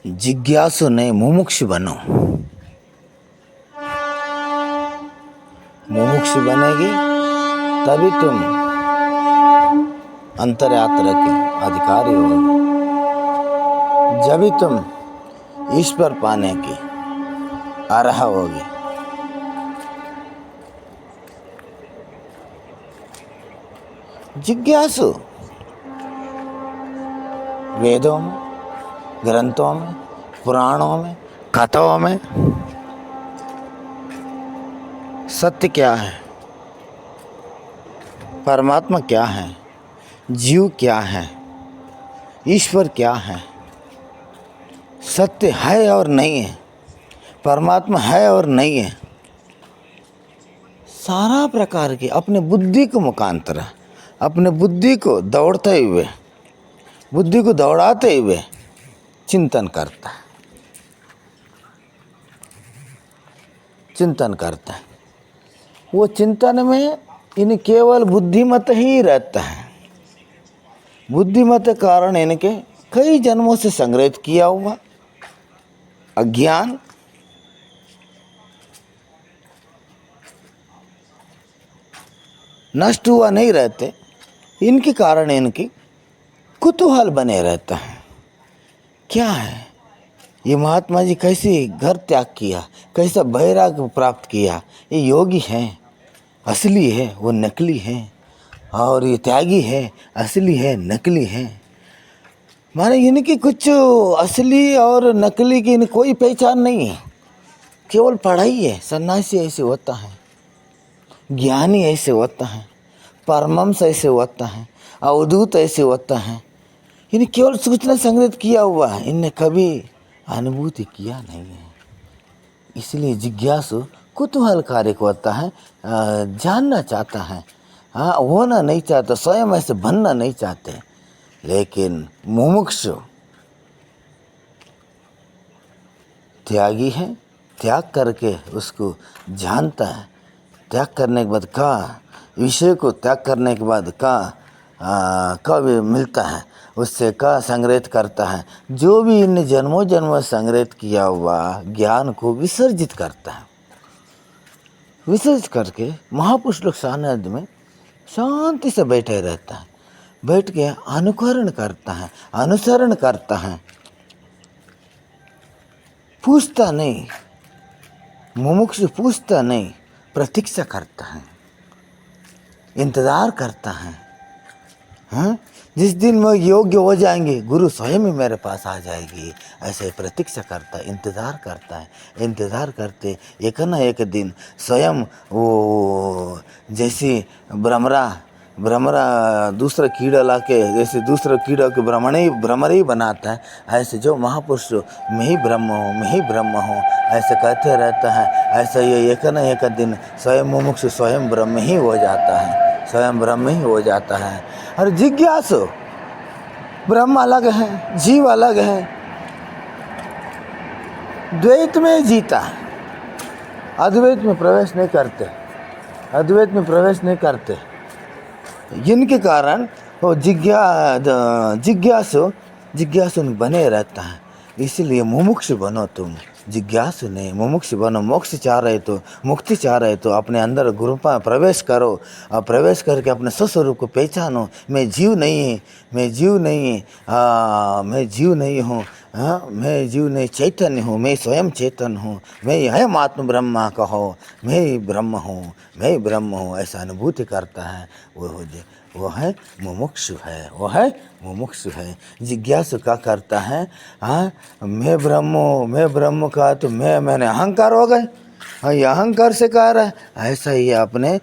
जिज्ञासु नहीं मुमुक्षु बनो। मुमुक्षु बनेगी तभी तुम अंतर यात्रा के अधिकारी होगे, जब भी तुम ईश्वर पाने की अर्ह होगे। जिज्ञासु वेदों में, ग्रंथों में, पुराणों में, कथाओं में सत्य क्या है, परमात्मा क्या है, जीव क्या है, ईश्वर क्या है, सत्य है और नहीं है, परमात्मा है और नहीं है, सारा प्रकार के अपने बुद्धि को मुखांतर, अपने बुद्धि को दौड़ते हुए, बुद्धि को दौड़ाते हुए चिंतन करता है, चिंतन करता है। वो चिंतन में इन केवल बुद्धिमत ही रहता है। बुद्धिमत कारण इनके कई जन्मों से संग्रहित किया हुआ अज्ञान नष्ट हुआ नहीं रहते, इनके कारण इनकी कुतूहल बने रहता है। क्या है ये महात्मा जी, कैसे घर त्याग किया, कैसा वैराग्य प्राप्त किया, ये योगी हैं असली है, वो नकली है, और ये त्यागी है असली है नकली है। माने इनकी कुछ असली और नकली की इनकी कोई पहचान नहीं है, केवल पढ़ाई है। सन्यासी ऐसे होता है, ज्ञानी ऐसे होता है, परमहंस ऐसे होता है, अवधूत ऐसे होता है। इन्हें केवल सूचना संग्रहित किया हुआ है, इनने कभी अनुभूति किया नहीं है। इसलिए जिज्ञासु कुतूहलकारी होता है, जानना चाहता है, हाँ होना नहीं चाहता, स्वयं ऐसे बनना नहीं चाहते। लेकिन मुमुक्षु त्यागी है, त्याग करके उसको जानता है। त्याग करने के बाद का विषय को त्याग करने के बाद का मिलता है, उससे का संग्रहित करता है। जो भी इन जन्मों जन्मों संग्रहित किया हुआ ज्ञान को विसर्जित करता है। विसर्जित करके महापुरुष लोग सानिध्य में शांति से बैठे रहता है, बैठ के अनुकरण करता है, अनुसरण करता है, पूछता नहीं, मुमुक्षु पूछता नहीं, प्रतीक्षा करता है, इंतजार करता है। हाँ, जिस दिन वो योग्य हो जाएंगे गुरु स्वयं ही मेरे पास आ जाएगी, ऐसे प्रतीक्षा करता है, इंतज़ार करता है। इंतज़ार करते एक न एक दिन स्वयं वो जैसे भ्रमरा दूसरा कीड़ा लाके जैसे दूसरा कीड़ा के भ्रमर ही बनाता है, ऐसे जो महापुरुष मैं ही ब्रह्म हूँ, मैं ही ब्रह्म हूँ ऐसे कहते रहता है। ऐसा ये एक न एक दिन स्वयं मुमुक्षु स्वयं ब्रह्म ही हो जाता है, स्वयं ब्रह्म ही हो जाता है। और जिज्ञासु ब्रह्म अलग है, जीव अलग है, द्वैत में जीता है, अद्वैत में प्रवेश नहीं करते, अद्वैत में प्रवेश नहीं करते। जिनके कारण वो जिज्ञासु बने रहता है। इसलिए मुमुक्षु बनो, तुम जिज्ञासु नहीं मुमुक्षु बनो। मोक्ष चाह रहे तो, मुक्ति चाह रहे तो अपने अंदर गुरुपा प्रवेश करो, और प्रवेश करके अपने स्वस्वरूप को पहचानो। मैं जीव नहीं, मैं जीव नहीं, मैं जीव नहीं हूँ, हाँ मैं जीव नहीं, चैतन्य हूँ, मैं स्वयं चैतन्य हूँ, मैं यह आत्म ब्रह्मा कहो, मैं ही ब्रह्म हूँ, मैं ही ब्रह्म हूँ, ऐसा अनुभूति करता है। वो है मुमुक्षु है, वो है मुमुक्षु है। जिज्ञासु का करता है, हाँ मैं ब्रह्म का तो मैंने अहंकार हो गए, हाँ ये अहंकार से कह रहा है। ऐसा ही अपने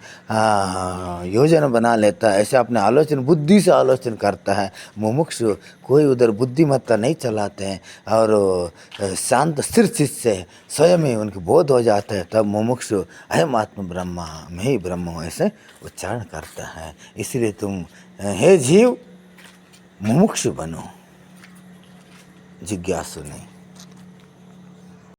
योजना बना लेता है, ऐसे अपने आलोचना बुद्धि से आलोचना करता है। मुमुक्षु कोई उधर बुद्धिमत्ता नहीं चलाते हैं, और शांत स्थिर चित्त से स्वयं ही उनके बोध हो जाता है। तब मुमुक्षु अहम आत्म ब्रह्मा, मैं ही ब्रह्म हूँ ऐसे उच्चारण करता है। इसलिए तुम हे जीव मुमुक्षु बनो, जिज्ञासु नहीं।